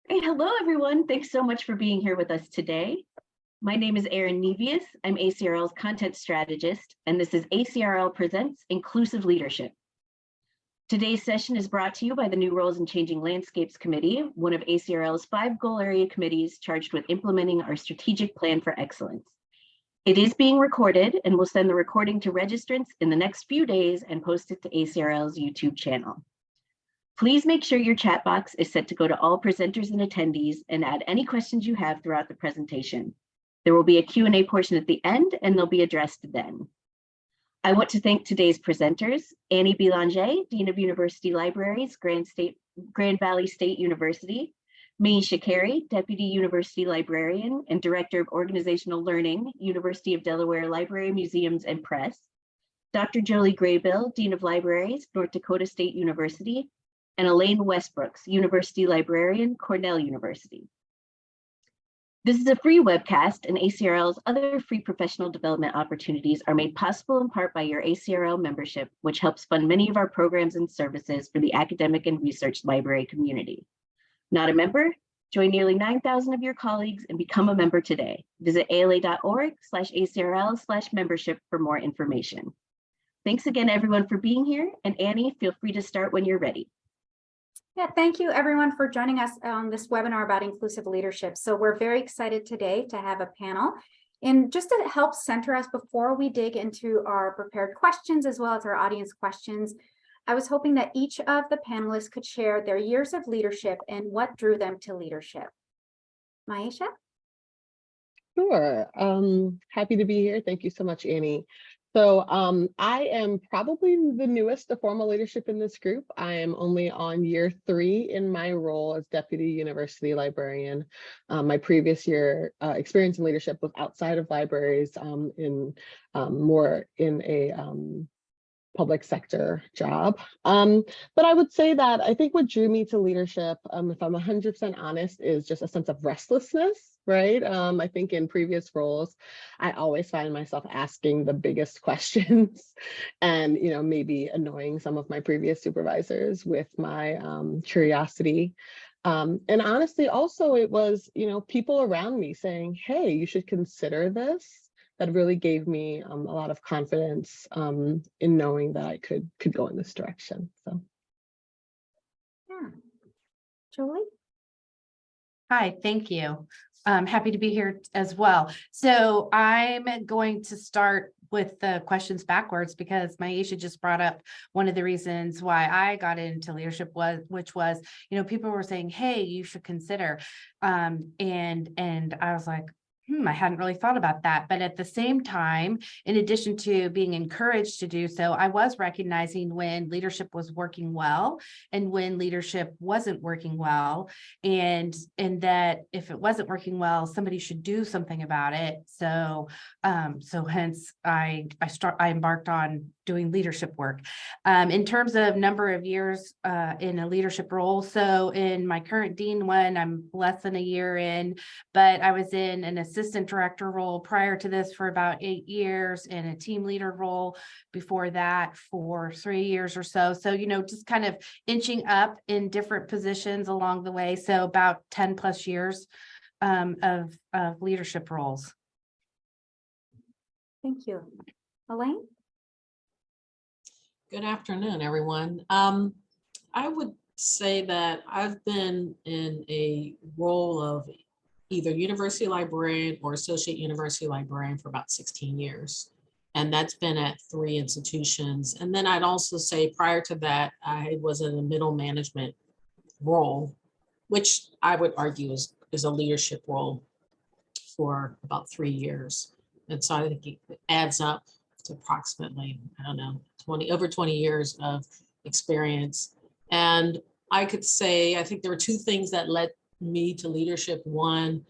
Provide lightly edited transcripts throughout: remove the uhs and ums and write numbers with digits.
Hey, hello, everyone. Thanks so much for being here with us today. My name is Erin Nevius. I'm ACRL's content strategist, and this is ACRL Presents Inclusive Leadership. Today's session is brought to you by the New Roles and Changing Landscapes Committee, one of ACRL's 5 goal area committees charged with implementing our strategic plan for excellence. It is being recorded, and we'll send the recording to registrants in the next few days and post it to ACRL's YouTube channel. Please make sure your chat box is set to go to all presenters and attendees and add any questions you have throughout the presentation. There will be a Q&A portion at the end and they'll be addressed then. I want to thank today's presenters, Annie Belanger, Dean of University Libraries, Grand Valley State University, Maisha Carey, Deputy University Librarian and Director of Organizational Learning, University of Delaware Library, Museums and Press, Dr. Jolie Graybill, Dean of Libraries, North Dakota State University, and Elaine Westbrooks, University Librarian, Cornell University. This is a free webcast, and ACRL's other free professional development opportunities are made possible in part by your ACRL membership, which helps fund many of our programs and services for the academic and research library community. Not a member? Join nearly 9,000 of your colleagues and become a member today. Visit ala.org/ACRL/membership for more information. Thanks again, everyone, for being here. And Annie, feel free to start when you're ready. Yeah, thank you everyone for joining us on this webinar about inclusive leadership. So we're very excited today to have a panel. And just to help center us before we dig into our prepared questions as well as our audience questions, I was hoping that each of the panelists could share their years of leadership and what drew them to leadership. Maisha? Sure. Happy to be here. Thank you so much, Annie. So I am probably the newest to formal leadership in this group. I am only on year 3 in my role as Deputy University Librarian. My previous year experience in leadership was outside of libraries more in a public sector job. But I would say that I think what drew me to leadership, if I'm 100% honest, is just a sense of restlessness, right? I think in previous roles, I always find myself asking the biggest questions and, maybe annoying some of my previous supervisors with my curiosity. And honestly, also it was, people around me saying, hey, you should consider this. That really gave me a lot of confidence in knowing that I could go in this direction. So, Yeah. Julie? Hi, thank you. I'm happy to be here as well. So I'm going to start with the questions backwards because Maisha just brought up one of the reasons why I got into leadership which was, people were saying, hey, you should consider. And I was like, I hadn't really thought about that. But at the same time, in addition to being encouraged to do so, I was recognizing when leadership was working well and when leadership wasn't working well, and that if it wasn't working well, somebody should do something about it. So hence I embarked on doing leadership work. In terms of number of years in a leadership role, so in my current dean one, I'm less than a year in, but I was in an assistant director role prior to this for about 8 years, and a team leader role before that for 3 years or so. So, just kind of inching up in different positions along the way. So about 10 plus years of leadership roles. Thank you. Elaine? Good afternoon, everyone. I would say that I've been in a role of either university librarian or associate university librarian for about 16 years. And that's been at 3 institutions. And then I'd also say prior to that, I was in a middle management role, which I would argue is a leadership role for about 3 years. And so I think it adds up to approximately, over 20 years of experience. And I could say, I think there were 2 things that led me to leadership. One,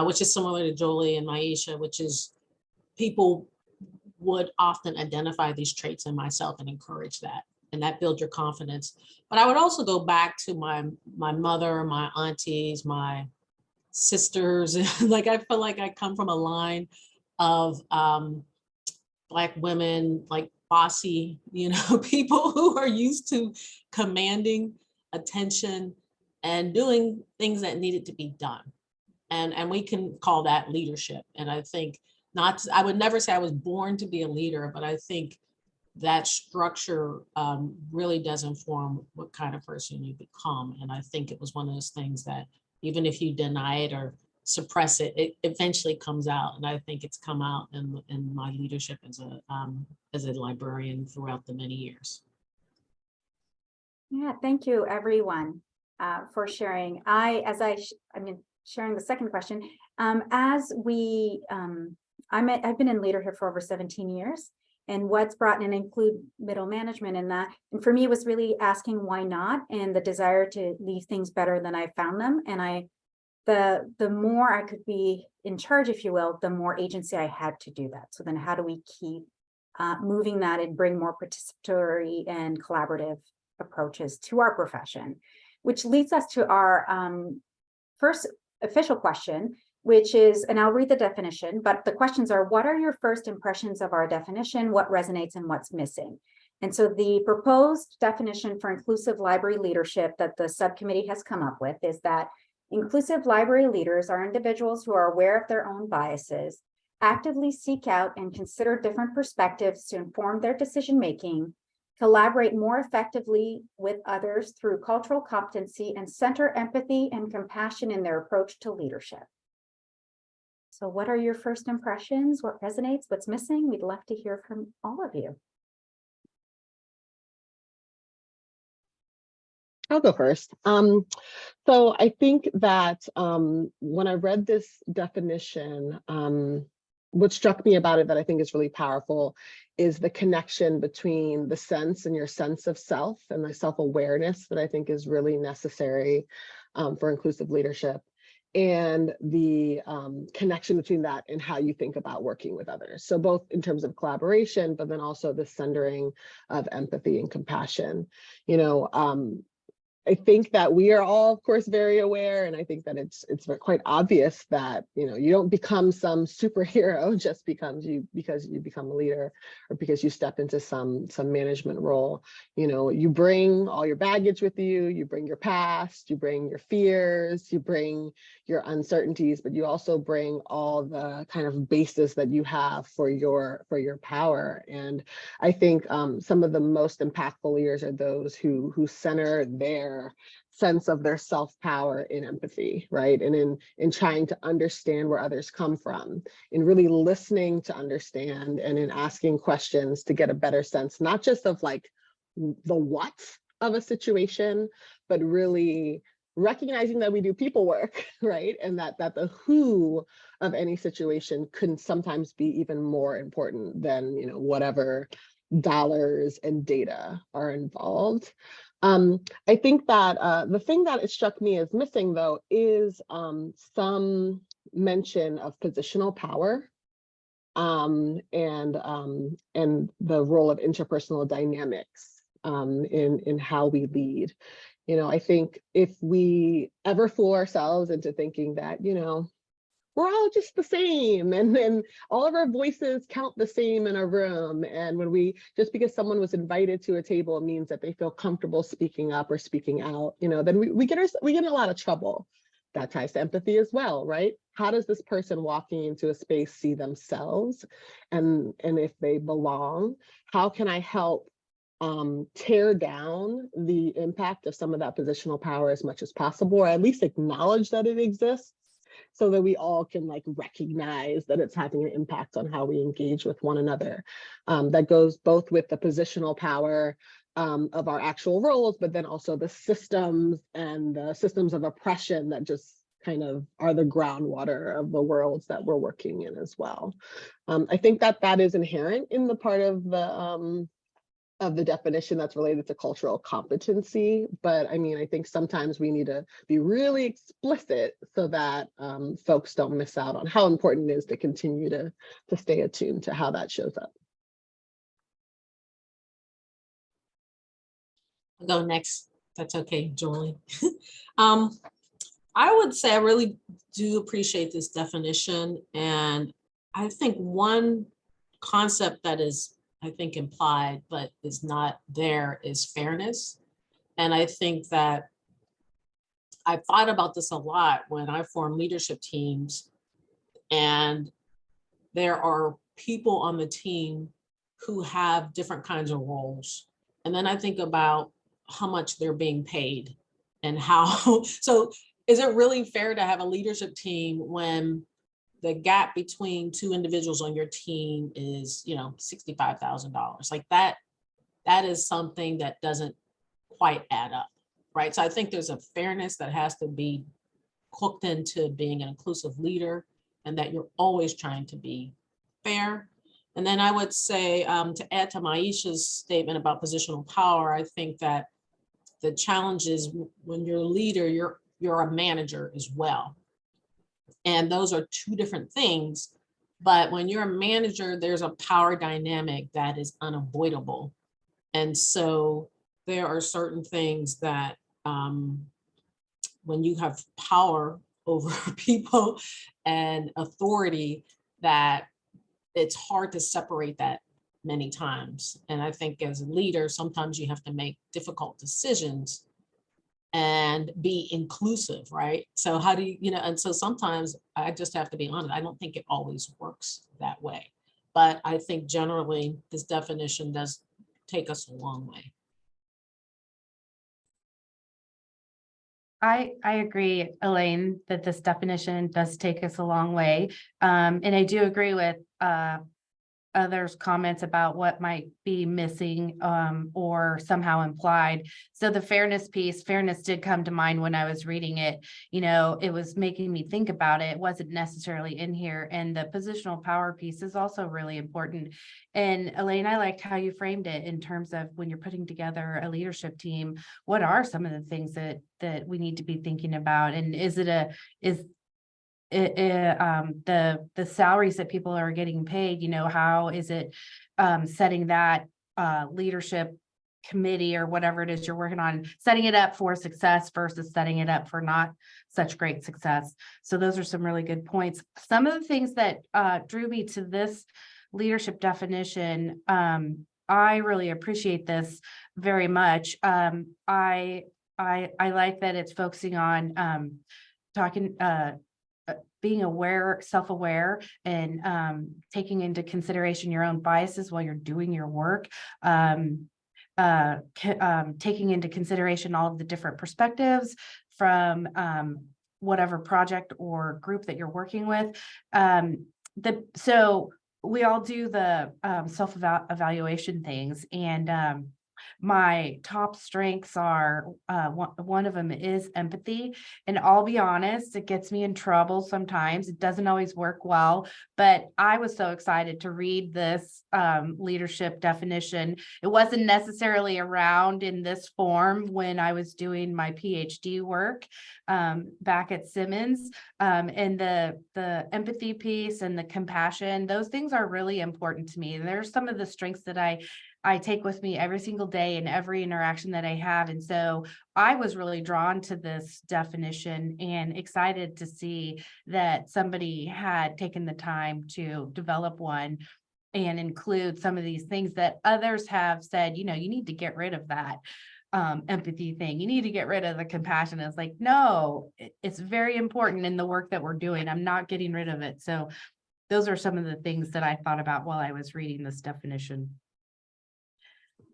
which is similar to Jolie and Maisha, which is people would often identify these traits in myself and encourage that, and that builds your confidence. But I would also go back to my mother, my aunties, my sisters. Like I feel like I come from a line of Black women, like bossy, people who are used to commanding attention and doing things that needed to be done. And we can call that leadership. And I think I would never say I was born to be a leader, but I think that structure really does inform what kind of person you become. And I think it was one of those things that even if you deny it or suppress it, it eventually comes out. And I think it's come out in my leadership as a librarian throughout the many years. Yeah, thank you, everyone, for sharing. Sharing the second question. I've been in leadership for over 17 years, and what's brought in include middle management in that. And for me, it was really asking why not, and the desire to leave things better than I found them. And the more I could be in charge, if you will, the more agency I had to do that. So then how do we keep moving that and bring more participatory and collaborative approaches to our profession, which leads us to our first official question, which is, and I'll read the definition, but the questions are, what are your first impressions of our definition? What resonates and what's missing? And so the proposed definition for inclusive library leadership that the subcommittee has come up with is that inclusive library leaders are individuals who are aware of their own biases, actively seek out and consider different perspectives to inform their decision-making, collaborate more effectively with others through cultural competency, and center empathy and compassion in their approach to leadership. So what are your first impressions? What resonates? What's missing? We'd love to hear from all of you. I'll go first. So I think that when I read this definition, what struck me about it that I think is really powerful is the connection between the sense and your sense of self and the self-awareness that I think is really necessary for inclusive leadership, and the connection between that and how you think about working with others. So both in terms of collaboration, but then also the centering of empathy and compassion. You know, I think that we are all, of course, very aware, and I think that it's quite obvious that, you know, you don't become some superhero just because you become a leader or because you step into some management role. You know, you bring all your baggage with you, you bring your past, you bring your fears, you bring your uncertainties, but you also bring all the kind of basis that you have for your power. And I think some of the most impactful leaders are those who center their sense of their self-power in empathy, right? And in trying to understand where others come from, in really listening to understand, and in asking questions to get a better sense, not just of like the what of a situation, but really recognizing that we do people work, right? And that the who of any situation can sometimes be even more important than, you know, whatever dollars and data are involved. I think that the thing that it struck me as missing, though, is some mention of positional power and the role of interpersonal dynamics in how we lead. You know, I think if we ever fool ourselves into thinking that, you know, we're all just the same, and all of our voices count the same in a room, and when just because someone was invited to a table means that they feel comfortable speaking up or speaking out, you know, then we get in a lot of trouble. That ties to empathy as well, right? How does this person walking into a space see themselves, and if they belong? How can I help tear down the impact of some of that positional power as much as possible, or at least acknowledge that it exists, so that we all can like recognize that it's having an impact on how we engage with one another. That goes both with the positional power of our actual roles, but then also the systems and the systems of oppression that just kind of are the groundwater of the worlds that we're working in as well. I think that is inherent in the part of the definition that's related to cultural competency. But I mean, I think sometimes we need to be really explicit so that folks don't miss out on how important it is to continue to stay attuned to how that shows up. I'll go next. That's okay, Julie. I would say I really do appreciate this definition. And I think one concept that is, I think, implied, but is not there, is fairness. And I think that I thought about this a lot when I form leadership teams, and there are people on the team who have different kinds of roles. And then I think about how much they're being paid and how, so is it really fair to have a leadership team when the gap between two individuals on your team is, $65,000? Like that is something that doesn't quite add up, right? So I think there's a fairness that has to be cooked into being an inclusive leader, and that you're always trying to be fair. And then I would say, to add to Maisha's statement about positional power, I think that the challenge is when you're a leader, you're a manager as well. And those are two different things. But when you're a manager, there's a power dynamic that is unavoidable. And so there are certain things that when you have power over people and authority, that it's hard to separate that many times. And I think as a leader, sometimes you have to make difficult decisions and be inclusive, right? So how do you, and so sometimes I just have to be honest, I don't think it always works that way. But I think generally this definition does take us a long way. I agree, Elaine, that this definition does take us a long way. And I do agree with others' comments about what might be missing or somehow implied. So the fairness did come to mind when I was reading it. It was making me think about it. It wasn't necessarily in here. And the positional power piece is also really important. And Elaine, I liked how you framed it in terms of when you're putting together a leadership team, what are some of the things that we need to be thinking about? And the salaries that people are getting paid, how is it setting that leadership committee or whatever it is you're working on, setting it up for success versus setting it up for not such great success. So those are some really good points. Some of the things that drew me to this leadership definition, I really appreciate this very much. I like that it's focusing on being aware, self-aware, and taking into consideration your own biases while you're doing your work, taking into consideration all of the different perspectives from whatever project or group that you're working with. So we all do the self-evaluation things, and my top strengths are, one of them is empathy. And I'll be honest, it gets me in trouble sometimes. It doesn't always work well, but I was so excited to read this leadership definition. It wasn't necessarily around in this form when I was doing my PhD work back at Simmons. And the empathy piece and the compassion, those things are really important to me. And there's some of the strengths that I take with me every single day in every interaction that I have. And so I was really drawn to this definition and excited to see that somebody had taken the time to develop one and include some of these things that others have said, you need to get rid of that empathy thing. You need to get rid of the compassion. It's like, no, it's very important in the work that we're doing. I'm not getting rid of it. So those are some of the things that I thought about while I was reading this definition.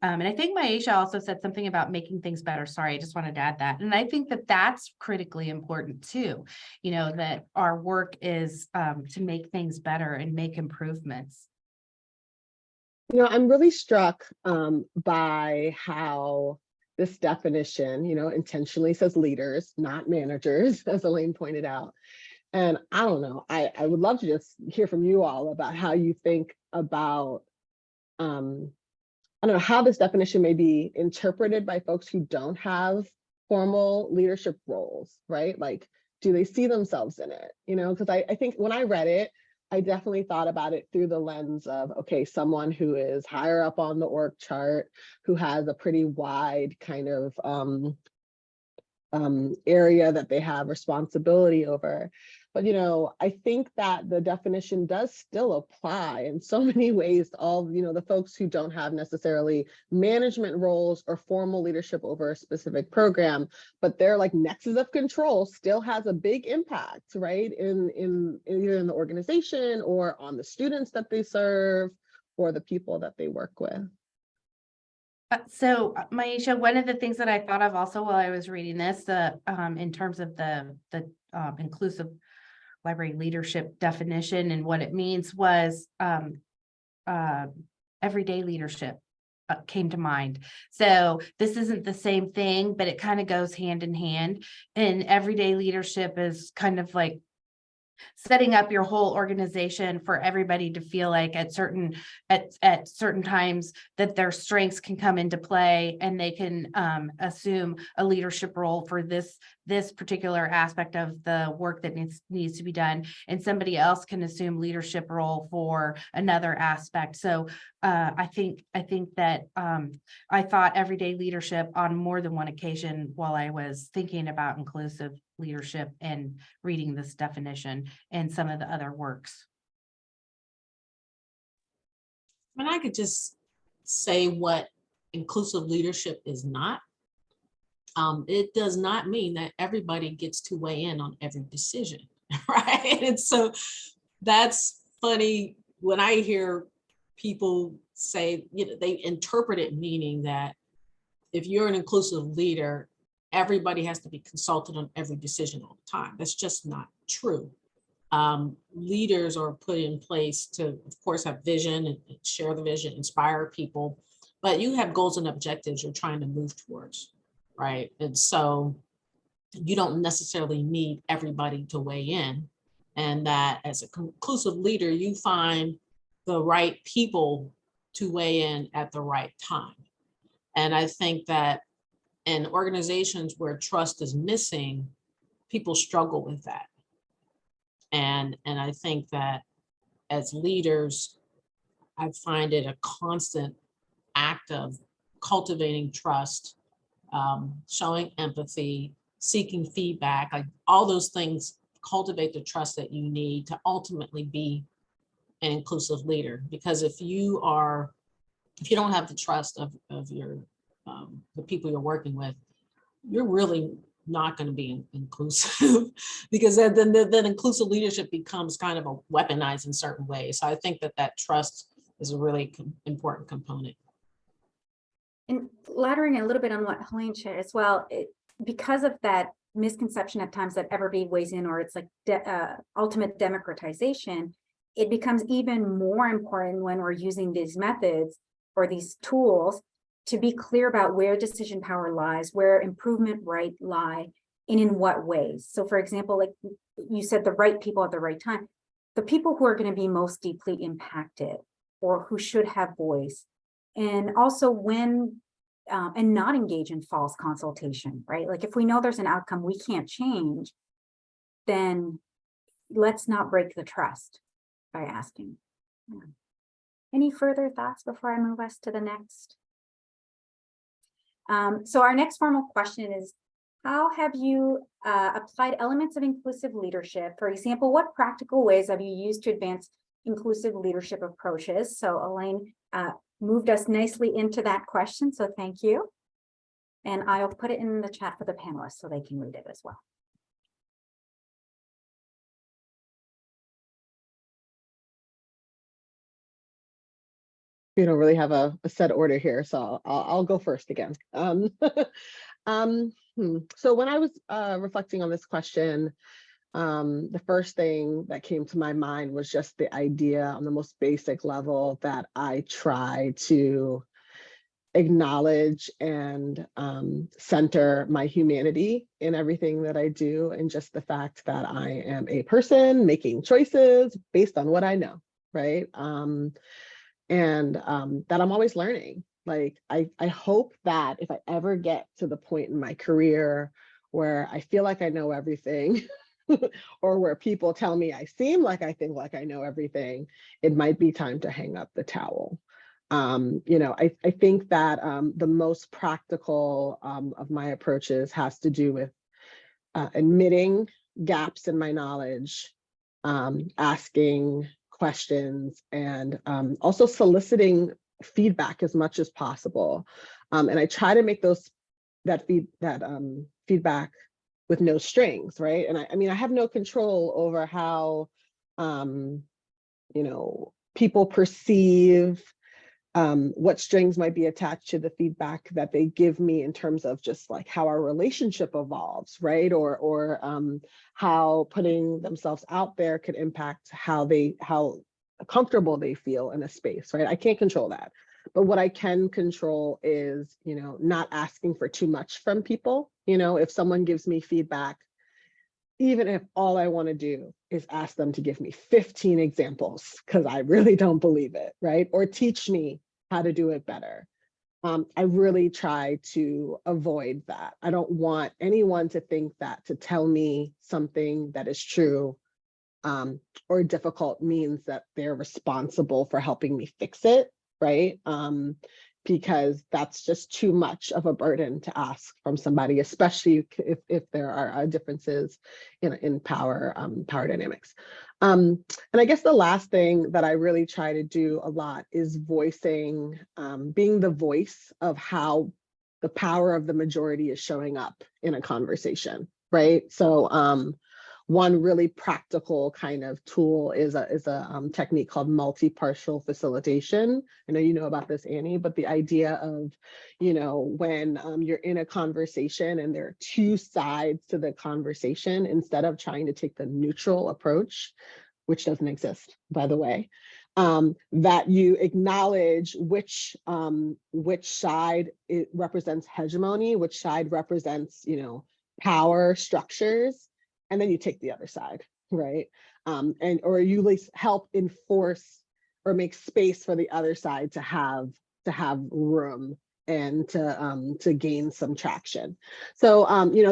And I think Maisha also said something about making things better. Sorry, I just wanted to add that. And I think that that's critically important too, that our work is to make things better and make improvements. I'm really struck by how this definition, intentionally says leaders, not managers, as Elaine pointed out. And I don't know, I would love to just hear from you all about how you think about I don't know how this definition may be interpreted by folks who don't have formal leadership roles, right? Like, do they see themselves in it? Because I think when I read it, I definitely thought about it through the lens of, okay, someone who is higher up on the org chart, who has a pretty wide kind of area that they have responsibility over. But, I think that the definition does still apply in so many ways to all, the folks who don't have necessarily management roles or formal leadership over a specific program, but their like nexus of control still has a big impact, right? In either in the organization or on the students that they serve or the people that they work with. So Maisha, one of the things that I thought of also while I was reading this, in terms of the inclusive library leadership definition and what it means was everyday leadership came to mind. So this isn't the same thing, but it kind of goes hand in hand. And everyday leadership is kind of like setting up your whole organization for everybody to feel like at certain times that their strengths can come into play and they can assume a leadership role for this particular aspect of the work that needs to be done, and somebody else can assume leadership role for another aspect. So I think that I thought everyday leadership on more than one occasion while I was thinking about inclusive leadership and reading this definition and some of the other works. And I could just say what inclusive leadership is not. It does not mean that everybody gets to weigh in on every decision, right? And so that's funny when I hear people say, they interpret it meaning that if you're an inclusive leader, everybody has to be consulted on every decision all the time. That's just not true. Leaders are put in place to, of course, have vision and share the vision, inspire people, but you have goals and objectives you're trying to move towards, right? And so you don't necessarily need everybody to weigh in, and that as a inclusive leader, you find the right people to weigh in at the right time. And I think that in organizations where trust is missing, people struggle with that. And I think that as leaders, I find it a constant act of cultivating trust, showing empathy, seeking feedback, like all those things cultivate the trust that you need to ultimately be an inclusive leader. Because if you don't have the trust of your the people you're working with, you're really not going to be inclusive because then inclusive leadership becomes kind of a weaponized in certain ways. So I think that trust is a really important component. And laddering a little bit on what Helene shared as well, because of that misconception at times that everybody weighs in, or it's like ultimate democratization, it becomes even more important when we're using these methods or these tools to be clear about where decision power lies, where improvement right lie, and in what ways. So for example, like you said, the right people at the right time, the people who are going to be most deeply impacted or who should have voice. And also when, and not engage in false consultation, right? Like if we know there's an outcome we can't change, then let's not break the trust by asking. Yeah. Any further thoughts before I move us to the next? So our next formal question is, how have you applied elements of inclusive leadership? For example, what practical ways have you used to advance inclusive leadership approaches? So Elaine moved us nicely into that question, so thank you. And I'll put it in the chat for the panelists so they can read it as well. We don't really have a set order here, so I'll go first again. So when I was reflecting on this question, the first thing that came to my mind was just the idea on the most basic level that I try to acknowledge and center my humanity in everything that I do, and just the fact that I am a person making choices based on what I know, right? And that I'm always learning. Like, I hope that if I ever get to the point in my career where I feel like I know everything, or where people tell me I seem like I think like I know everything, it might be time to hang up the towel. I think that the most practical of my approaches has to do with admitting gaps in my knowledge, asking questions, and also soliciting feedback as much as possible. And I try to make that feedback with no strings, right? And I mean, I have no control over how, people perceive what strings might be attached to the feedback that they give me in terms of just like how our relationship evolves, right? Or how putting themselves out there could impact how comfortable they feel in a space, right? I can't control that. But what I can control is, not asking for too much from people. If someone gives me feedback, even if all I want to do is ask them to give me 15 examples, because I really don't believe it, right? Or teach me how to do it better. I really try to avoid that. I don't want anyone to think that to tell me something that is true or difficult means that they're responsible for helping me fix it, right? Because that's just too much of a burden to ask from somebody, especially if there are differences in power dynamics. And I guess the last thing that I really try to do a lot is being the voice of how the power of the majority is showing up in a conversation, right? So one really practical kind of tool is a technique called multi-partial facilitation. I know you know about this, Annie, but the idea of, when you're in a conversation and there are two sides to the conversation, instead of trying to take the neutral approach, which doesn't exist, by the way, that you acknowledge which side it represents hegemony, which side represents, power structures, and then you take the other side, right? Or you at least help enforce or make space for the other side to have room and to gain some traction. So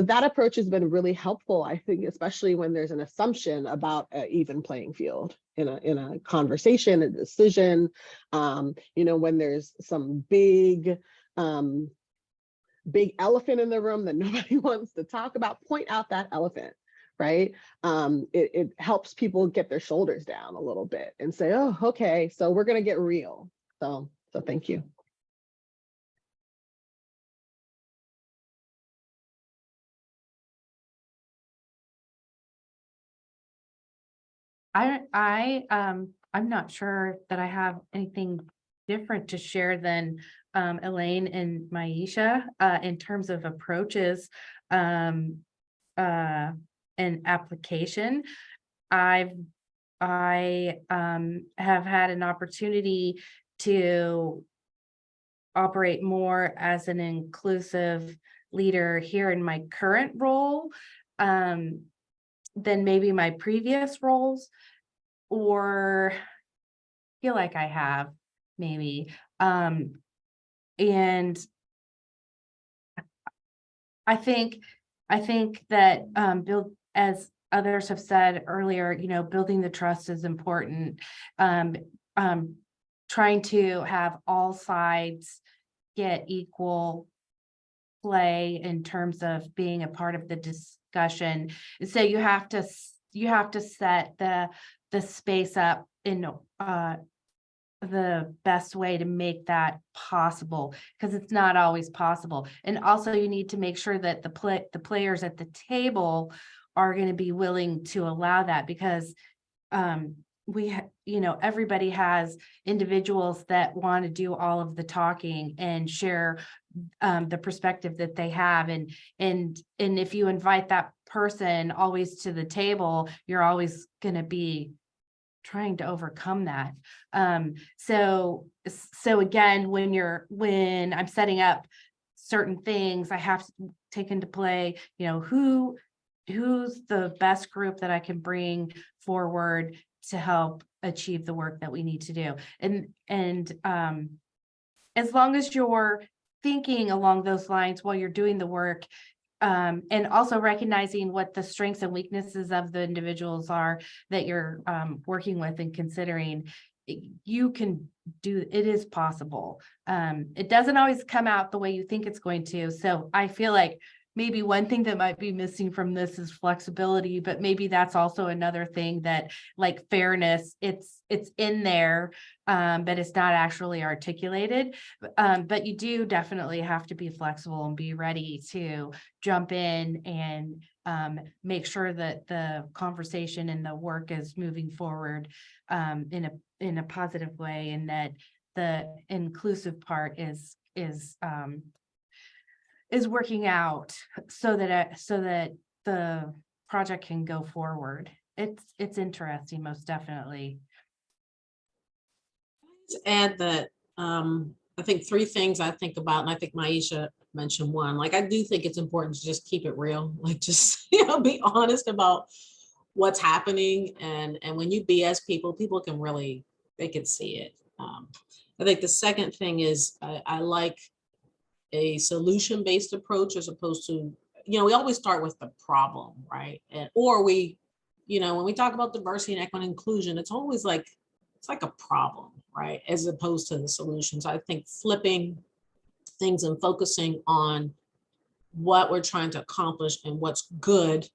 that approach has been really helpful, I think, especially when there's an assumption about an even playing field in a conversation, a decision, when there's some big elephant in the room that nobody wants to talk about, point out that elephant, right? It helps people get their shoulders down a little bit and say, oh, okay, so we're going to get real. So thank you. I'm not sure that I have anything different to share than Elaine and Maisha in terms of approaches and application. I have had an opportunity to operate more as an inclusive leader here in my current role than maybe my previous roles, or feel like I have maybe. And I think that build, as others have said earlier, building the trust is important. Trying to have all sides get equal play in terms of being a part of the discussion. So you have to set the space up in the best way to make that possible, because it's not always possible. And also you need to make sure that the players at the table are going to be willing to allow that, because everybody has individuals that want to do all of the talking and share the perspective that they have, and if you invite that person always to the table, you're always going to be trying to overcome that. So again, when I'm setting up certain things, I have to take into play, who's the best group that I can bring forward to help achieve the work that we need to do. And as long as you're thinking along those lines while you're doing the work, and also recognizing what the strengths and weaknesses of the individuals are that you're working with and considering, you can do it. Is possible. It doesn't always come out the way you think it's going to. So I feel like maybe one thing that might be missing from this is flexibility, but maybe that's also another thing that, like fairness, it's in there, but it's not actually articulated. But you do definitely have to be flexible and be ready to jump in and make sure that the conversation and the work is moving forward in a positive way, and that the inclusive part is working out so that the project can go forward. It's interesting, most definitely. To add that, I think 3 things I think about, and I think Maisha mentioned one. Like, I do think it's important to just keep it real, like just be honest about what's happening, and when you BS people can really, they can see it. I think the second thing is I like a solution-based approach as opposed to, we always start with the problem, right? Or we, when we talk about diversity and equity and inclusion, it's always like, it's like a problem, right? As opposed to the solutions. I think flipping things and focusing on what we're trying to accomplish and what's good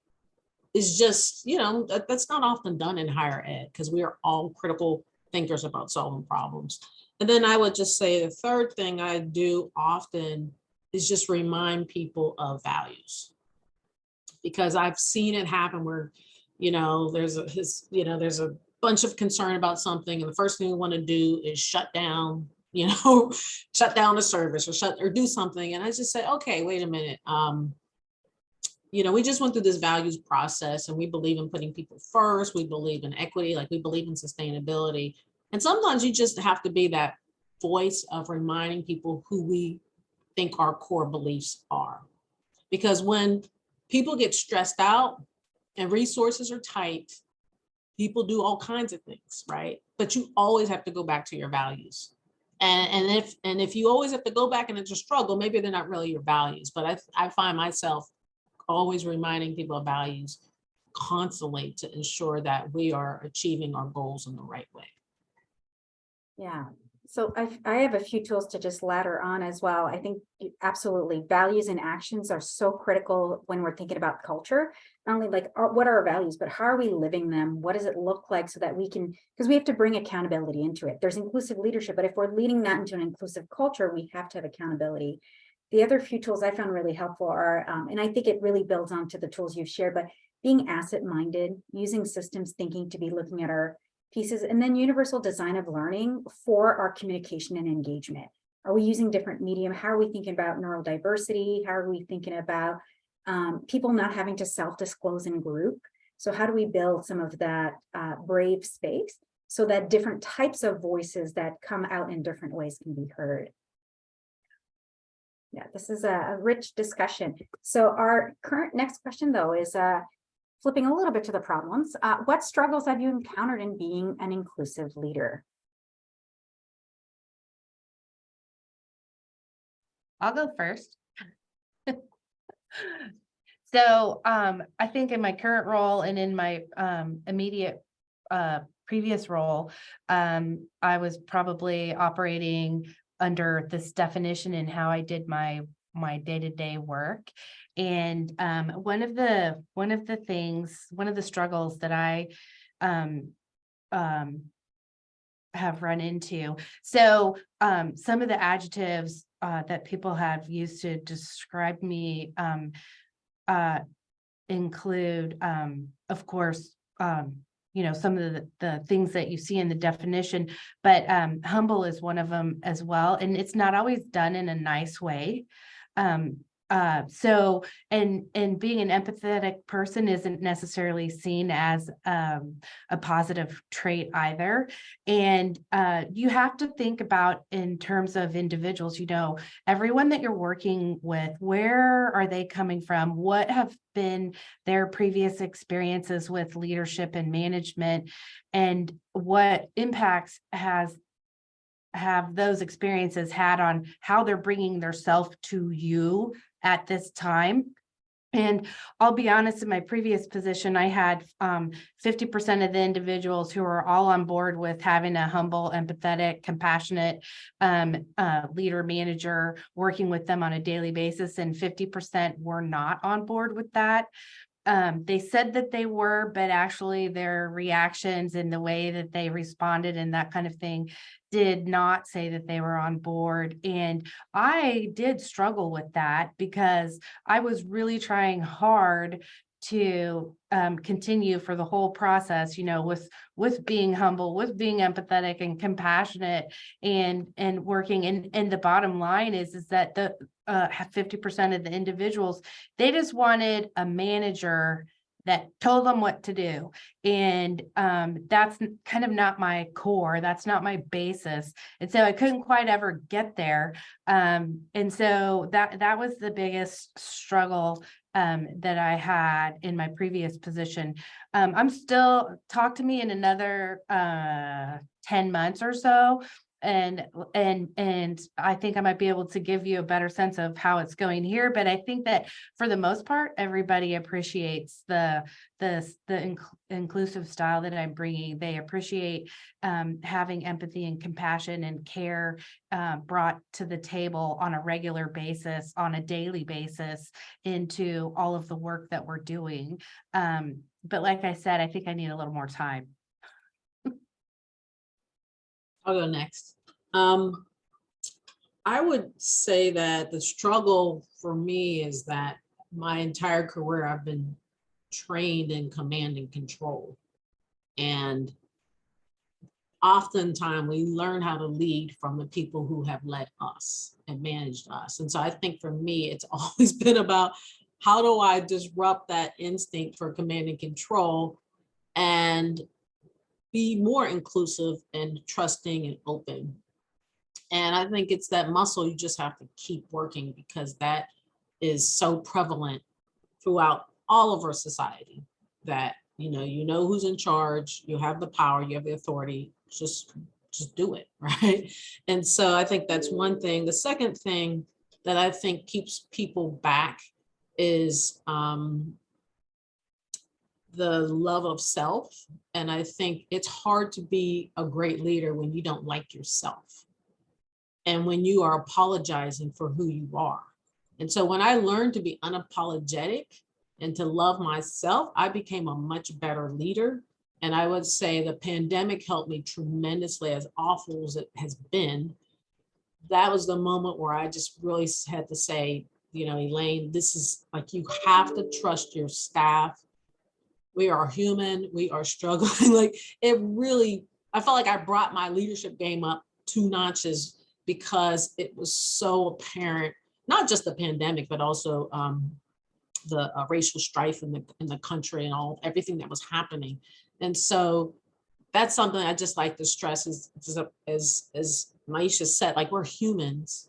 is just, that's not often done in higher ed, because we are all critical thinkers about solving problems. And then I would just say the third thing I do often is just remind people of values, because I've seen it happen where, there's a bunch of concern about something, and the first thing we want to do is shut down a service or do something. And I just say, okay, wait a minute. We just went through this values process, and we believe in putting people first. We believe in equity, like we believe in sustainability. And sometimes you just have to be that voice of reminding people who we think our core beliefs are. Because when people get stressed out and resources are tight, people do all kinds of things, right? But you always have to go back to your values. And if you always have to go back and it's a struggle, maybe they're not really your values. But I find myself always reminding people of values constantly to ensure that we are achieving our goals in the right way. Yeah. So I have a few tools to just ladder on as well. I think absolutely values and actions are so critical when we're thinking about culture. Not only like what are our values, but how are we living them? What does it look like, so that we can, because we have to bring accountability into it. There's inclusive leadership, but if we're leading that into an inclusive culture, we have to have accountability. The other few tools I found really helpful are, and I think it really builds onto the tools you've shared, but being asset minded, using systems thinking to be looking at our pieces, and then universal design of learning for our communication and engagement. Are we using different medium? How are we thinking about neurodiversity? How are we thinking about people not having to self-disclose in group? So how do we build some of that brave space so that different types of voices that come out in different ways can be heard? Yeah, this is a rich discussion. So our current next question, though, is flipping a little bit to the problems. What struggles have you encountered in being an inclusive leader? I'll go first. So I think in my current role and in my immediate previous role, I was probably operating under this definition in how I did my day-to-day work. And one of the struggles that I have run into. So some of the adjectives that people have used to describe me include, of course, some of the things that you see in the definition, but humble is one of them as well. And it's not always done in a nice way. So being an empathetic person isn't necessarily seen as a positive trait either. And you have to think about, in terms of individuals, everyone that you're working with, where are they coming from? What have been their previous experiences with leadership and management, and what impacts have those experiences had on how they're bringing their self to you at this time. And I'll be honest, in my previous position, I had 50% of the individuals who were all on board with having a humble, empathetic, compassionate leader, manager, working with them on a daily basis, and 50% were not on board with that. They said that they were, but actually their reactions and the way that they responded and that kind of thing did not say that they were on board. And I did struggle with that because I was really trying hard to continue for the whole process, you know, with being humble, with being empathetic and compassionate, and working. And the bottom line is that the 50% of the individuals, they just wanted a manager that told them what to do. And that's kind of not my core. That's not my basis. And so I couldn't quite ever get there. And so that was the biggest struggle that I had in my previous position. I'm still, talk to me in another 10 months or so. And I think I might be able to give you a better sense of how it's going here. But I think that for the most part, everybody appreciates the inclusive style that I'm bringing. They appreciate having empathy and compassion and care brought to the table on a regular basis, on a daily basis, into all of the work that we're doing. But like I said, I think I need a little more time. I'll go next. I would say that the struggle for me is that my entire career I've been trained in command and control. And oftentimes we learn how to lead from the people who have led us and managed us. And so I think for me, it's always been about how do I disrupt that instinct for command and control and be more inclusive and trusting and open. And I think it's that muscle you just have to keep working, because that is so prevalent throughout all of our society, that you know who's in charge, you have the power, you have the authority, just do it, right? And so I think that's one thing. The second thing that I think keeps people back is the love of self. And I think it's hard to be a great leader when you don't like yourself and when you are apologizing for who you are. And so when I learned to be unapologetic and to love myself, I became a much better leader. And I would say the pandemic helped me tremendously, as awful as it has been. That was the moment where I just really had to say, Elaine, this is like, you have to trust your staff. We are human, we are struggling. Like, it really, I felt like I brought my leadership game up 2 notches because it was so apparent, not just the pandemic, but also the racial strife in the country and everything that was happening. And so that's something I just like to stress is as Maisha said, like, we're humans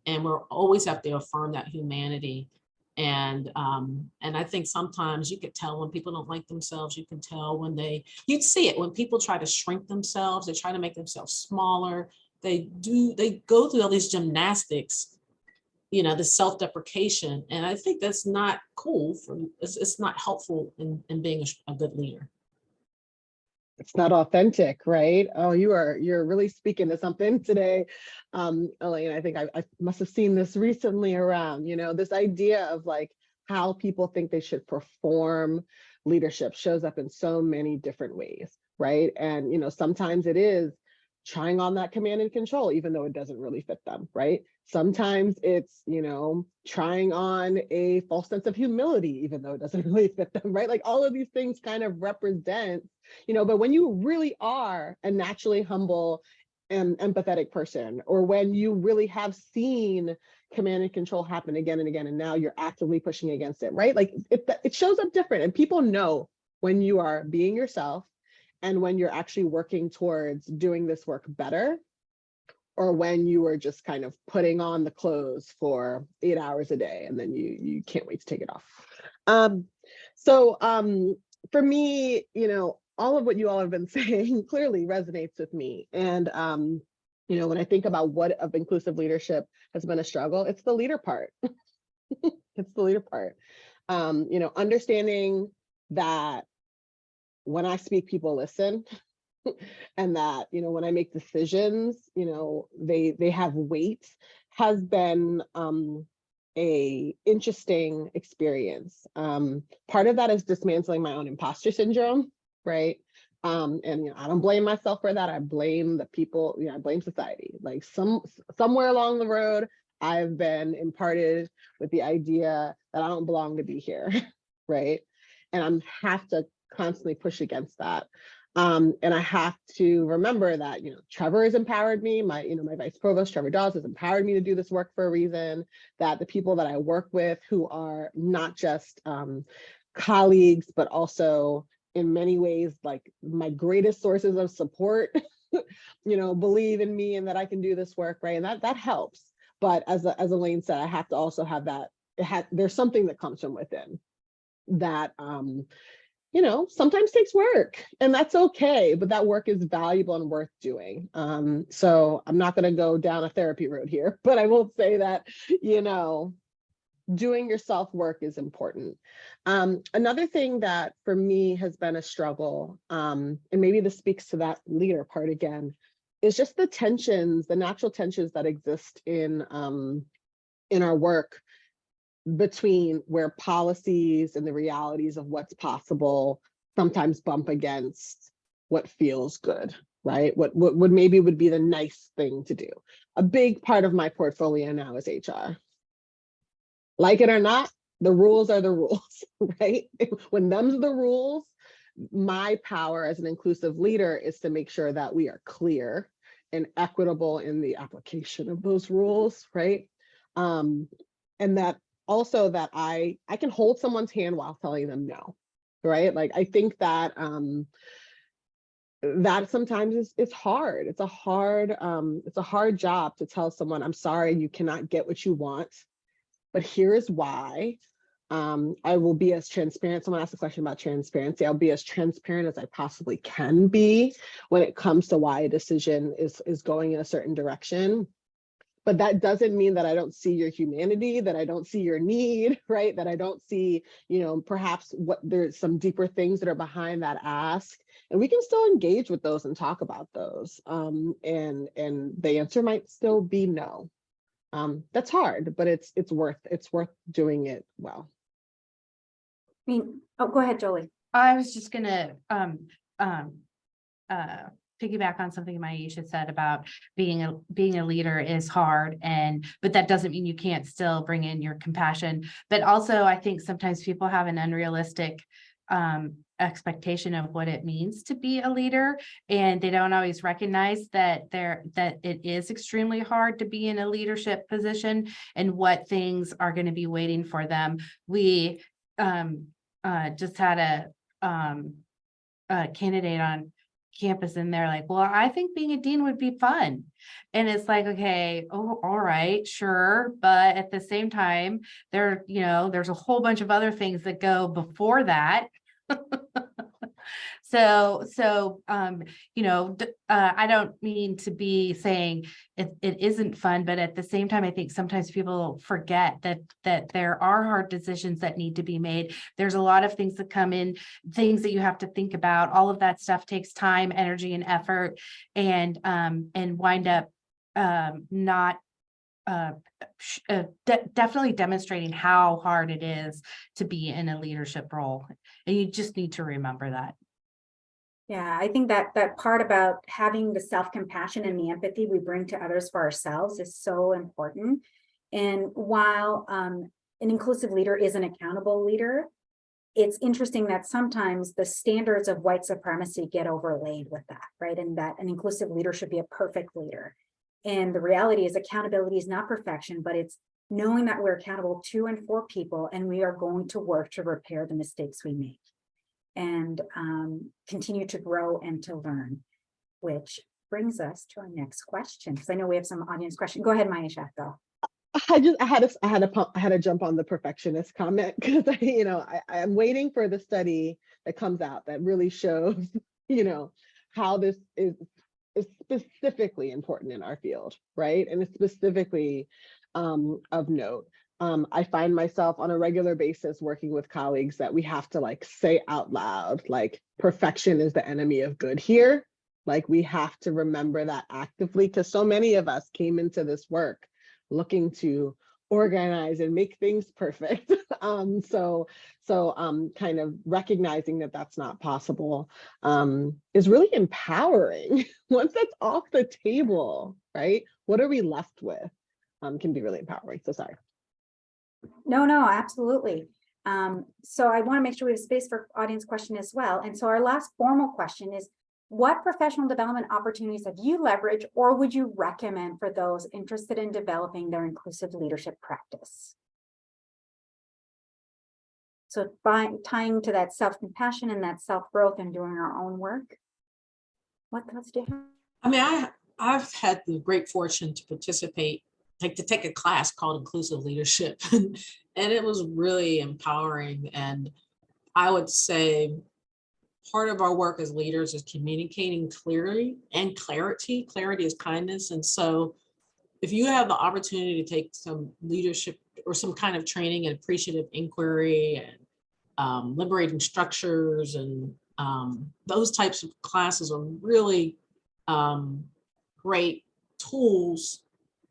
and we're always have to affirm that humanity. And I think sometimes you could tell when people don't like themselves. You can tell when you'd see it when people try to shrink themselves, they try to make themselves smaller. They go through all these gymnastics, the self-deprecation. And I think that's not cool it's not helpful in being a good leader. It's not authentic, right? Oh, you're really speaking to something today. Elaine, I think I must have seen this recently around, this idea of like how people think they should perform leadership shows up in so many different ways, right? And, sometimes it is trying on that command and control, even though it doesn't really fit them, right? Sometimes it's, trying on a false sense of humility, even though it doesn't really fit them, right? Like all of these things kind of represent, but when you really are a naturally humble and empathetic person, or when you really have seen command and control happen again and again, and now you're actively pushing against it, right? Like it shows up different, and people know when you are being yourself and when you're actually working towards doing this work better, or when you are just kind of putting on the clothes for 8 hours a day and then you can't wait to take it off. So for me, all of what you all have been saying clearly resonates with me. And when I think about what of inclusive leadership has been a struggle, it's the leader part. It's the leader part. Understanding that when I speak, people listen, and that, when I make decisions, they have weight, has been a interesting experience. Part of that is dismantling my own imposter syndrome, right? And I don't blame myself for that. I blame the people, I blame society. Like somewhere along the road, I've been imparted with the idea that I don't belong to be here, right? And I have to constantly push against that. And I have to remember that, Trevor has empowered me. My vice provost, Trevor Dawes, has empowered me to do this work for a reason. That the people that I work with, who are not just colleagues, but also in many ways, like my greatest sources of support, believe in me and that I can do this work, right? And that helps. But as Elaine said, I have to also have that. There's something that comes from within that. Sometimes takes work, and that's okay, but that work is valuable and worth doing. So I'm not going to go down a therapy road here, but I will say that, doing your self-work is important. Another thing that for me has been a struggle, and maybe this speaks to that leader part again, is just the natural tensions that exist in our work, between where policies and the realities of what's possible sometimes bump against what feels good, right? What maybe would be the nice thing to do. A big part of my portfolio now is HR. Like it or not, the rules are the rules, right? When them's the rules, my power as an inclusive leader is to make sure that we are clear and equitable in the application of those rules, right? And that also that I can hold someone's hand while telling them no, right? Like I think that that sometimes is hard. It's a hard job to tell someone, I'm sorry, you cannot get what you want, but here is why. I will be as transparent. Someone asked a question about transparency. I'll be as transparent as I possibly can be when it comes to why a decision is going in a certain direction. But that doesn't mean that I don't see your humanity, that I don't see your need, right? That I don't see, perhaps what there's some deeper things that are behind that ask. And we can still engage with those and talk about those. And the answer might still be no. That's hard, but it's worth doing it well. Go ahead, Jolie. I was just gonna piggyback on something Maisha said about being a leader is hard, but that doesn't mean you can't still bring in your compassion. But also, I think sometimes people have an unrealistic expectation of what it means to be a leader, and they don't always recognize that it is extremely hard to be in a leadership position and what things are going to be waiting for them. We just had a candidate on campus, and they're like, well, I think being a dean would be fun. And it's like, okay, oh, all right, sure. But at the same time, there's a whole bunch of other things that go before that. So I don't mean to be saying it isn't fun, but at the same time, I think sometimes people forget that there are hard decisions that need to be made. There's a lot of things that come in, things that you have to think about. All of that stuff takes time, energy, and effort, and wind up not definitely demonstrating how hard it is to be in a leadership role. And you just need to remember that. Yeah, I think that part about having the self-compassion and the empathy we bring to others for ourselves is so important. And while an inclusive leader is an accountable leader, it's interesting that sometimes the standards of white supremacy get overlaid with that, right? And that an inclusive leader should be a perfect leader. And the reality is accountability is not perfection, but it's knowing that we're accountable to and for people, and we are going to work to repair the mistakes we make and continue to grow and to learn, which brings us to our next question. Because I know we have some audience questions. Go ahead, Maisha, go. I had to jump on the perfectionist comment, because I'm waiting for the study that comes out that really shows, how this is specifically important in our field, right? And it's specifically of note. I find myself on a regular basis working with colleagues that we have to like say out loud, like perfection is the enemy of good here. Like we have to remember that actively, because so many of us came into this work looking to organize and make things perfect. So kind of recognizing that that's not possible is really empowering. Once that's off the table, right? What are we left with? Can be really empowering. So sorry. No, absolutely. So I want to make sure we have space for audience question as well. And so our last formal question is, what professional development opportunities have you leveraged or would you recommend for those interested in developing their inclusive leadership practice? So tying to that self-compassion and that self-growth and doing our own work. What thoughts do you have? I mean, I've had the great fortune to participate, to take a class called Inclusive Leadership, and it was really empowering. And I would say part of our work as leaders is communicating clearly and clarity. Clarity is kindness. And so if you have the opportunity to take some leadership or some kind of training in appreciative inquiry and liberating structures and those types of classes are really great tools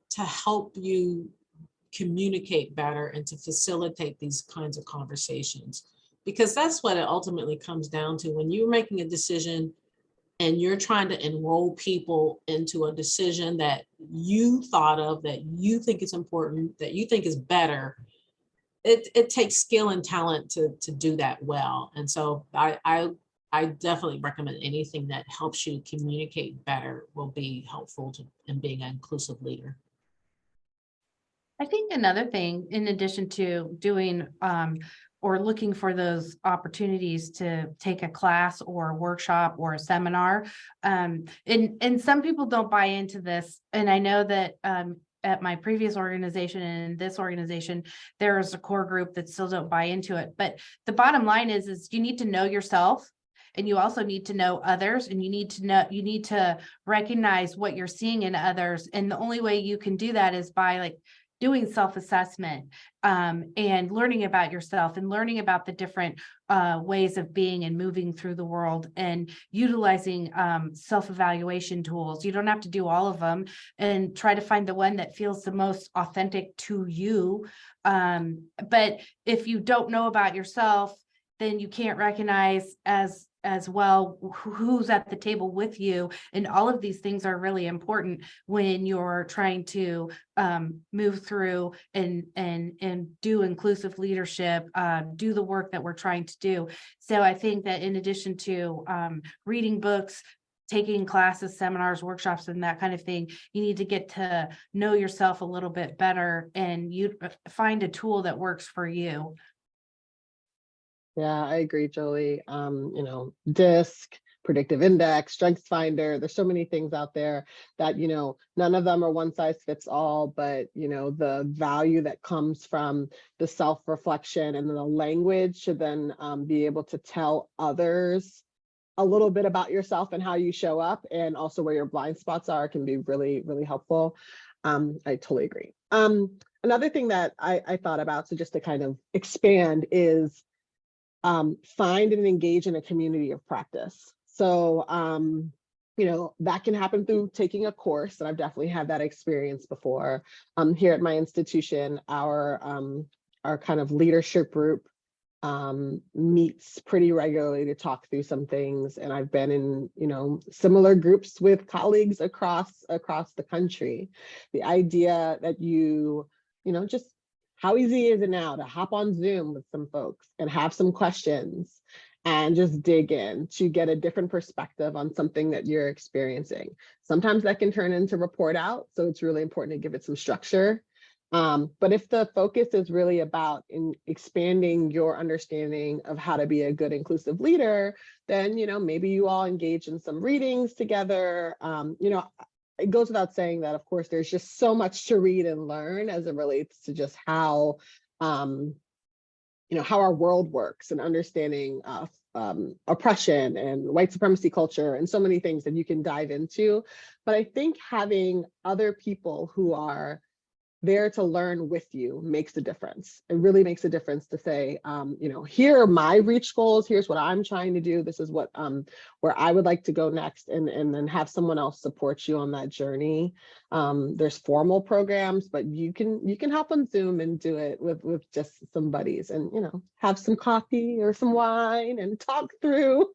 to help you communicate better and to facilitate these kinds of conversations. Because that's what it ultimately comes down to. When you're making a decision and you're trying to enroll people into a decision that you thought of, that you think is important, that you think is better, it takes skill and talent to do that well. And so I definitely recommend anything that helps you communicate better will be helpful in being an inclusive leader. I think another thing, in addition to doing or looking for those opportunities to take a class or a workshop or a seminar, and some people don't buy into this. And I know that at my previous organization and this organization, there's a core group that still don't buy into it. But the bottom line is you need to know yourself. And you also need to know others, and you need to recognize what you're seeing in others. And the only way you can do that is by like doing self-assessment and learning about yourself and learning about the different ways of being and moving through the world and utilizing self-evaluation tools. You don't have to do all of them, and try to find the one that feels the most authentic to you. But if you don't know about yourself, then you can't recognize as well who's at the table with you. And all of these things are really important when you're trying to move through and do inclusive leadership, do the work that we're trying to do. So I think that in addition to reading books, taking classes, seminars, workshops, and that kind of thing, you need to get to know yourself a little bit better, and you find a tool that works for you. Yeah, I agree, Jolie. DISC, predictive index, strengths finder, there's so many things out there that, none of them are one size fits all, but, the value that comes from the self-reflection and the language should then be able to tell others a little bit about yourself and how you show up, and also where your blind spots are, can be really, really helpful. I totally agree. Another thing that I thought about, so just to kind of expand, is find and engage in a community of practice. So, that can happen through taking a course, and I've definitely had that experience before. Here at my institution, our kind of leadership group meets pretty regularly to talk through some things, and I've been in similar groups with colleagues across the country. The idea that just how easy is it now to hop on Zoom with some folks and have some questions and just dig in to get a different perspective on something that you're experiencing. Sometimes that can turn into report out, so it's really important to give it some structure. But if the focus is really about expanding your understanding of how to be a good inclusive leader, then maybe you all engage in some readings together. It goes without saying that, of course, there's just so much to read and learn as it relates to just how our world works, and understanding oppression and white supremacy culture and so many things that you can dive into. But I think having other people who are there to learn with you makes a difference. It really makes a difference to say, here are my reach goals. Here's what I'm trying to do. This is what where I would like to go next, and then have someone else support you on that journey. There's formal programs, but you can hop on Zoom and do it with just some buddies, and have some coffee or some wine and talk through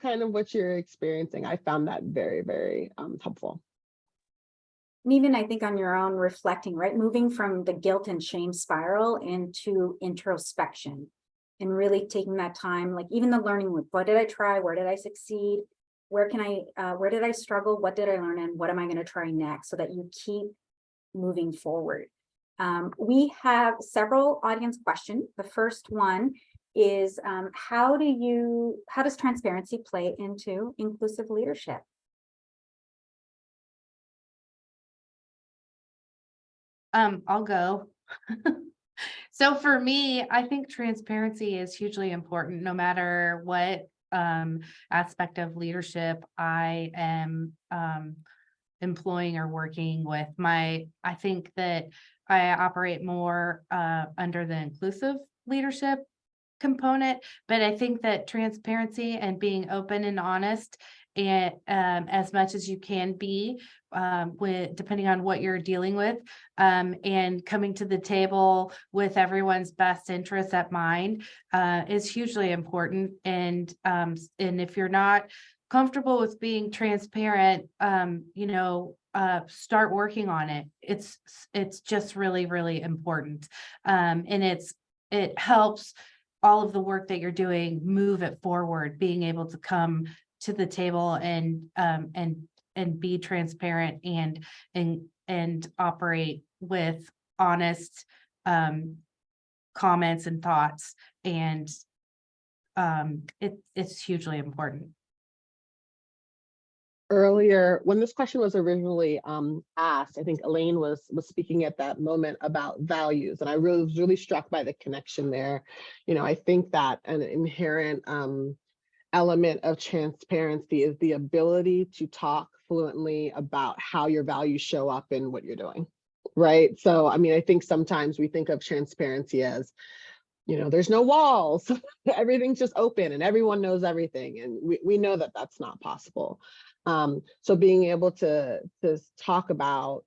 kind of what you're experiencing. I found that very, very helpful. And even I think on your own reflecting, right? Moving from the guilt and shame spiral into introspection and really taking that time, like even the learning loop. What did I try? Where did I succeed? Where did I struggle? What did I learn? And what am I going to try next, so that you keep moving forward? We have several audience questions. The first one is, how does transparency play into inclusive leadership? I'll go. So for me, I think transparency is hugely important, no matter what aspect of leadership I am employing or working with. I think that I operate more under the inclusive leadership component, but I think that transparency and being open and honest, and as much as you can be, depending on what you're dealing with, and coming to the table with everyone's best interests at mind, is hugely important. And if you're not comfortable with being transparent, start working on it. It's just really, really important, and it helps all of the work that you're doing move it forward. Being able to come to the table and be transparent and operate with honest comments and thoughts, and it's hugely important. Earlier, when this question was originally asked, I think Elaine was speaking at that moment about values, and I was really struck by the connection there. I think that an inherent element of transparency is the ability to talk fluently about how your values show up in what you're doing, right? So, I think sometimes we think of transparency as, there's no walls, everything's just open and everyone knows everything. And we know that that's not possible. So being able to talk about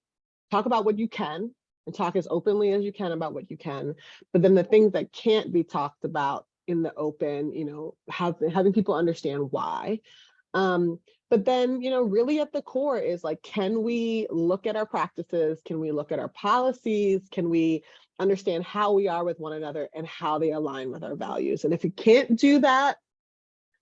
what you can, and talk as openly as you can about what you can, but then the things that can't be talked about in the open, having people understand why. But then, really at the core is like, can we look at our practices? Can we look at our policies? Can we understand how we are with one another and how they align with our values? And if you can't do that,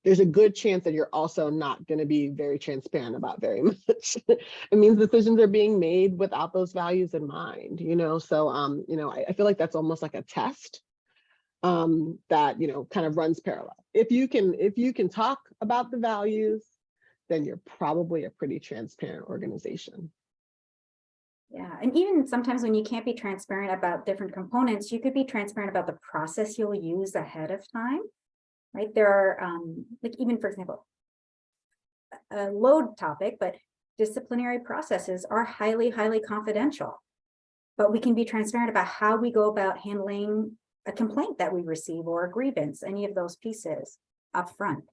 there's a good chance that you're also not going to be very transparent about very much. It means decisions are being made without those values in mind, So, I feel like that's almost like a test that, kind of runs parallel. If you can talk about the values, then you're probably a pretty transparent organization. Yeah, and even sometimes when you can't be transparent about different components, you could be transparent about the process you'll use ahead of time. Right, there are like, even for example, a load topic, but disciplinary processes are highly, highly confidential. But we can be transparent about how we go about handling a complaint that we receive or a grievance, any of those pieces up front.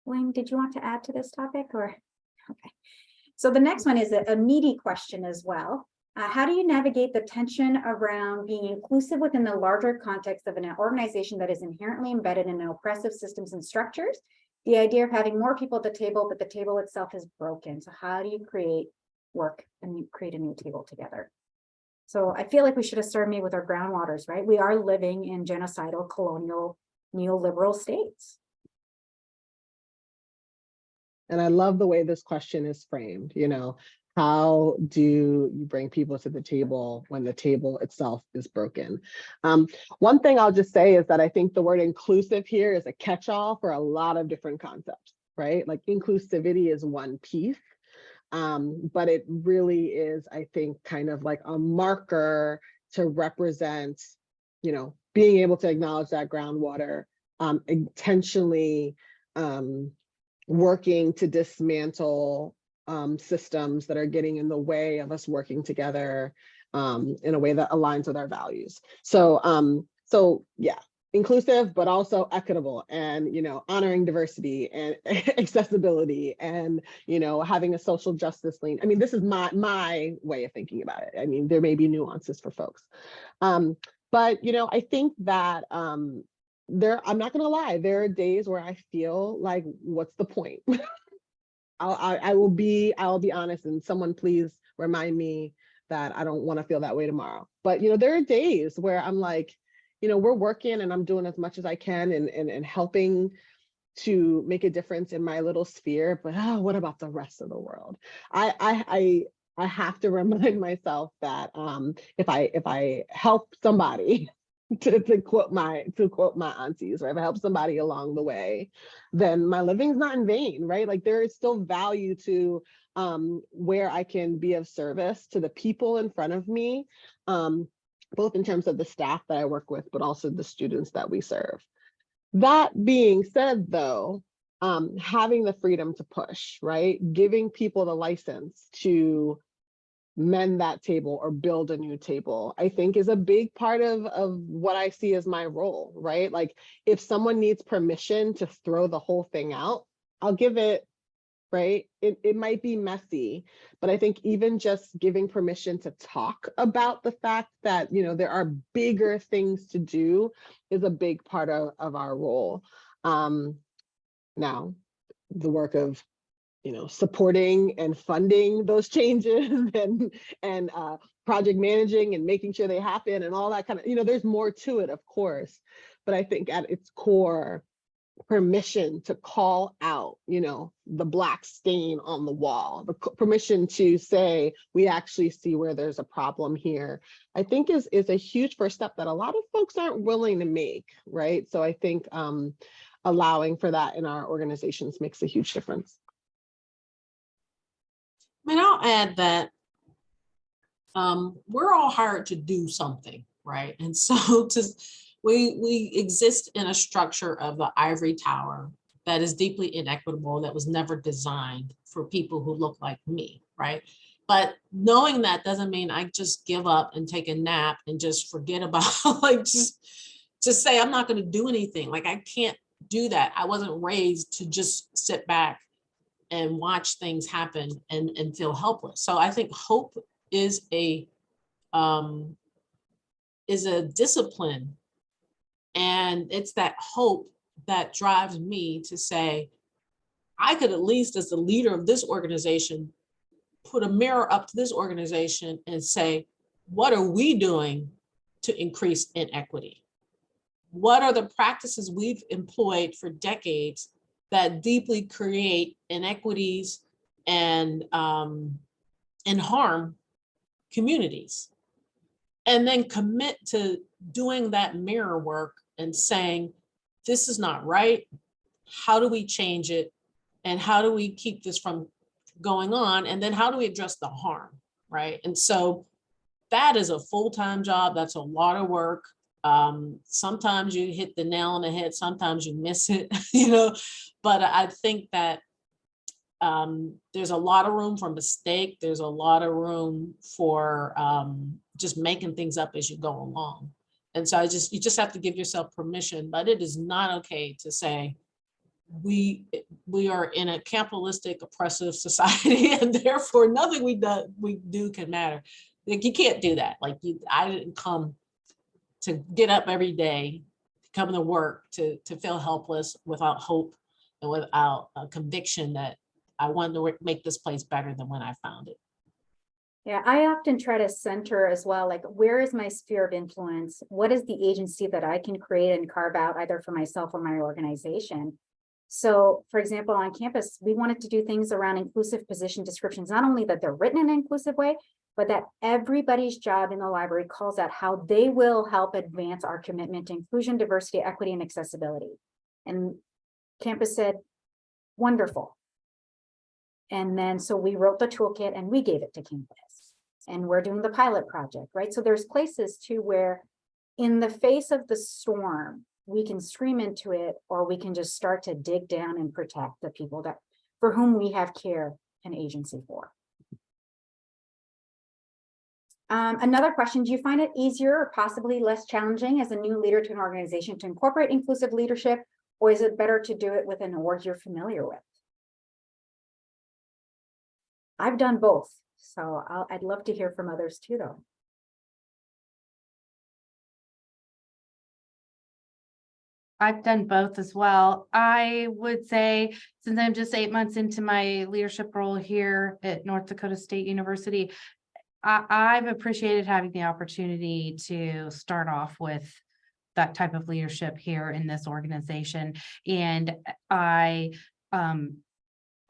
Wayne, did you want to add to this topic, or? Okay. So the next one is a meaty question as well. How do you navigate the tension around being inclusive within the larger context of an organization that is inherently embedded in oppressive systems and structures? The idea of having more people at the table, but the table itself is broken. So how do you create work and create a new table together? So I feel like we should have started maybe with our groundwaters, right? We are living in genocidal, colonial, neoliberal states. And I love the way this question is framed, how do you bring people to the table when the table itself is broken? One thing I'll just say is that I think the word inclusive here is a catch-all for a lot of different concepts, right? Like inclusivity is one piece, but it really is, I think, kind of like a marker to represent, being able to acknowledge that groundwater, intentionally working to dismantle systems that are getting in the way of us working together in a way that aligns with our values. So yeah, inclusive, but also equitable, and, you know, honoring diversity and accessibility, and, you know, having a social justice lean. I mean, this is my way of thinking about it. I mean, there may be nuances for folks. But, you know, I think that I'm not gonna lie, there are days where I feel like, what's the point? I'll be honest, and someone please remind me that I don't want to feel that way tomorrow. But, you know, there are days where I'm like, you know, we're working and I'm doing as much as I can and helping to make a difference in my little sphere. But what about the rest of the world? I have to remind myself that if I help somebody, to quote my aunties, right? If I help somebody along the way, then my living's not in vain, right? Like, there is still value to where I can be of service to the people in front of me, both in terms of the staff that I work with, but also the students that we serve. That being said, though, having the freedom to push, right? Giving people the license to mend that table or build a new table, I think is a big part of what I see as my role, right? Like, if someone needs permission to throw the whole thing out, I'll give it, right? It might be messy, but I think even just giving permission to talk about the fact that, you know, there are bigger things to do is a big part of our role. Now, the work of, you know, supporting and funding those changes and project managing and making sure they happen and all that kind of, you know, there's more to it, of course, but I think at its core, permission to call out, you know, the Black stain on the wall, the permission to say, we actually see where there's a problem here, I think is a huge first step that a lot of folks aren't willing to make, right? So I think allowing for that in our organizations makes a huge difference. I mean, I'll add that we're all hired to do something, right? And so we exist in a structure of the ivory tower that is deeply inequitable, that was never designed for people who look like me, right? But knowing that doesn't mean I just give up and take a nap and just forget about, like, just say I'm not going to do anything. Like, I can't do that. I wasn't raised to just sit back and watch things happen and feel helpless. So I think hope is a discipline, and it's that hope that drives me to say, I could at least, as the leader of this organization, put a mirror up to this organization and say, what are we doing to increase inequity? What are the practices we've employed for decades that deeply create inequities and harm communities? And then commit to doing that mirror work and saying, this is not right. How do we change it? And how do we keep this from going on? And then how do we address the harm, right? And so that is a full-time job. That's a lot of work. Sometimes you hit the nail on the head, sometimes you miss it, you know, but I think that there's a lot of room for mistake. There's a lot of room for just making things up as you go along. And so you just have to give yourself permission, but it is not okay to say we are in a capitalistic, oppressive society, and therefore nothing we do can matter. Like, you can't do that. Like, I didn't come to get up every day, come to work to feel helpless without hope and without a conviction that I wanted to make this place better than when I found it. Yeah, I often try to center as well, like, where is my sphere of influence? What is the agency that I can create and carve out either for myself or my organization? So, for example, on campus, we wanted to do things around inclusive position descriptions, not only that they're written in an inclusive way, but that everybody's job in the library calls out how they will help advance our commitment to inclusion, diversity, equity, and accessibility. And campus said, wonderful. And then, so we wrote the toolkit and we gave it to campus. And we're doing the pilot project, right? So there's places too where in the face of the storm, we can scream into it, or we can just start to dig down and protect the people that for whom we have care. an agency for. Another question, do you find it easier or possibly less challenging as a new leader to an organization to incorporate inclusive leadership, or is it better to do it with an org you're familiar with? I've done both, so I'd love to hear from others too, though. I've done both as well. I would say, since I'm just 8 months into my leadership role here at North Dakota State University, I've appreciated having the opportunity to start off with that type of leadership here in this organization. And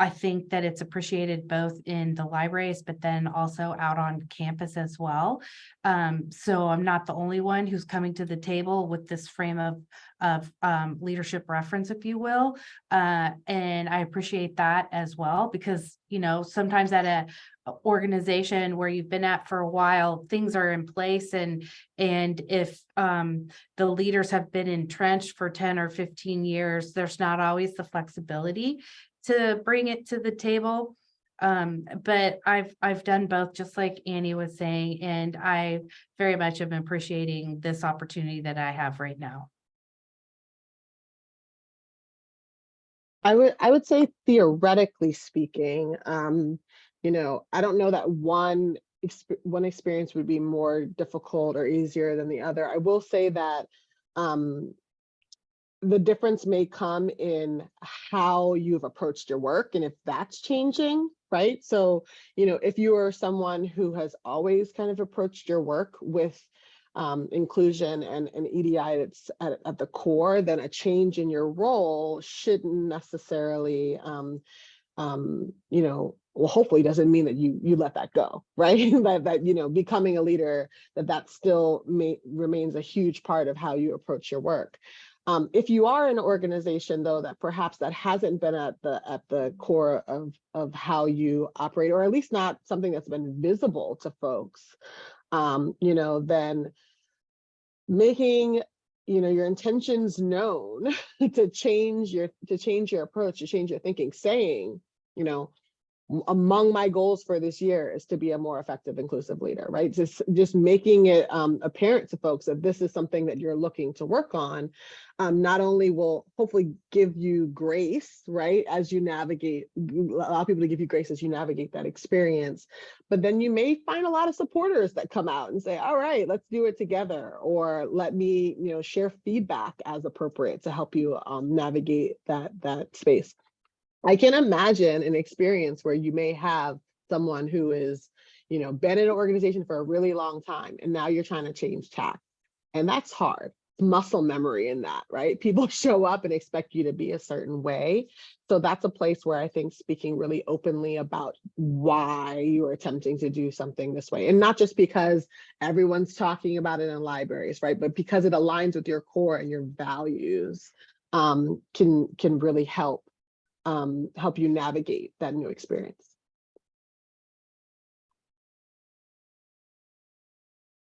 I think that it's appreciated both in the libraries, but then also out on campus as well. So I'm not the only one who's coming to the table with this frame of leadership reference, if you will. And I appreciate that as well, because, you know, sometimes at a organization where you've been at for a while, things are in place. And if the leaders have been entrenched for 10 or 15 years, there's not always the flexibility to bring it to the table. But I've done both, just like Annie was saying, and I very much am appreciating this opportunity that I have right now. I would say, theoretically speaking, you know, I don't know that one experience would be more difficult or easier than the other. I will say that the difference may come in how you've approached your work and if that's changing, right? So, you know, if you are someone who has always kind of approached your work with inclusion and EDI that's at the core, then a change in your role shouldn't necessarily, you know, well, hopefully doesn't mean that you let that go, right? that you know, becoming a leader, that still remains a huge part of how you approach your work. If you are in an organization, though, that perhaps that hasn't been at the core of how you operate, or at least not something that's been visible to folks, you know, then making, you know, your intentions known to change your approach, to change your thinking, saying, you know, among my goals for this year is to be a more effective, inclusive leader, right? Just making it apparent to folks that this is something that you're looking to work on, not only will hopefully give you grace, right, as you navigate, allow people to give you grace as you navigate that experience, but then you may find a lot of supporters that come out and say, all right, let's do it together, or let me, you know, share feedback as appropriate to help you navigate that space. I can imagine an experience where you may have someone who is, you know, been in an organization for a really long time, and now you're trying to change tack. And that's hard. Muscle memory in that, right? People show up and expect you to be a certain way. So that's a place where I think speaking really openly about why you're attempting to do something this way, and not just because everyone's talking about it in libraries, right? But because it aligns with your core and your values, can really help you navigate that new experience.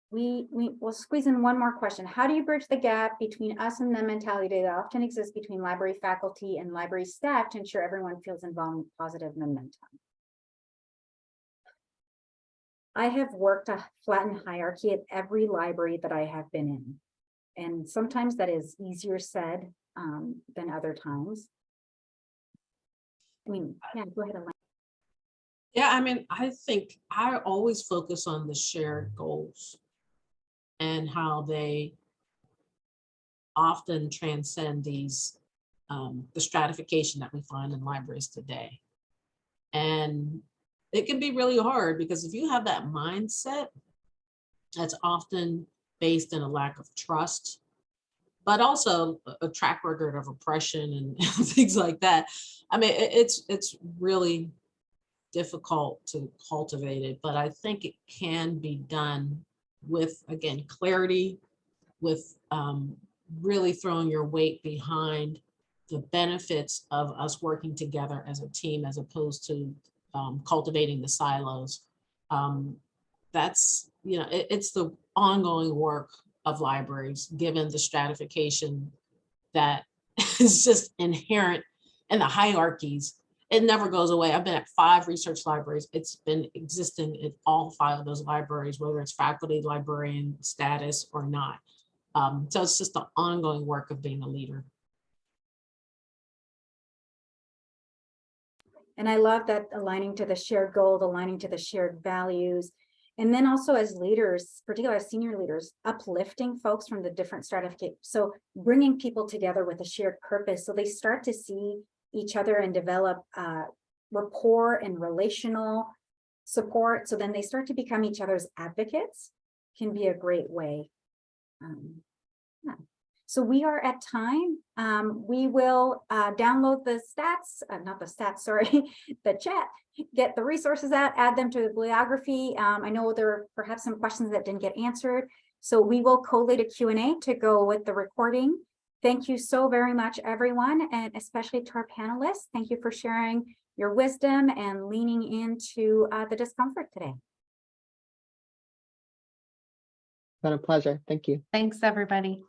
We'll squeeze in one more question. How do you bridge the gap between us and the mentality that often exists between library faculty and library staff to ensure everyone feels involved in positive momentum? I have worked a flattened hierarchy at every library that I have been in. And sometimes that is easier said than other times. I mean, yeah, go ahead, Elaine. Yeah, I mean, I think I always focus on the shared goals and how they often transcend these, the stratification that we find in libraries today. And it can be really hard because if you have that mindset, that's often based in a lack of trust, but also a track record of oppression and things like that. I mean, it's really difficult to cultivate it, but I think it can be done with, again, clarity, with really throwing your weight behind the benefits of us working together as a team, as opposed to cultivating the silos. That's, you know, it's the ongoing work of libraries, given the stratification that is just inherent in the hierarchies it never goes away. I've been at 5 research libraries. It's been existing in all 5 of those libraries, whether it's faculty, librarian status or not. So it's just the ongoing work of being a leader. And I love that aligning to the shared goal, aligning to the shared values. And then also as leaders, particularly as senior leaders, uplifting folks from the different stratification. So bringing people together with a shared purpose. So they start to see each other and develop rapport and relational support. So then they start to become each other's advocates, can be a great way. Yeah. So we are at time. We will download the stats, not the stats, sorry, the chat, get the resources out, add them to the bibliography. I know there are perhaps some questions that didn't get answered. So we will collate a Q&A to go with the recording. Thank you so very much, everyone, and especially to our panelists. Thank you for sharing your wisdom and leaning into the discomfort today. It's been a pleasure. Thank you. Thanks, everybody.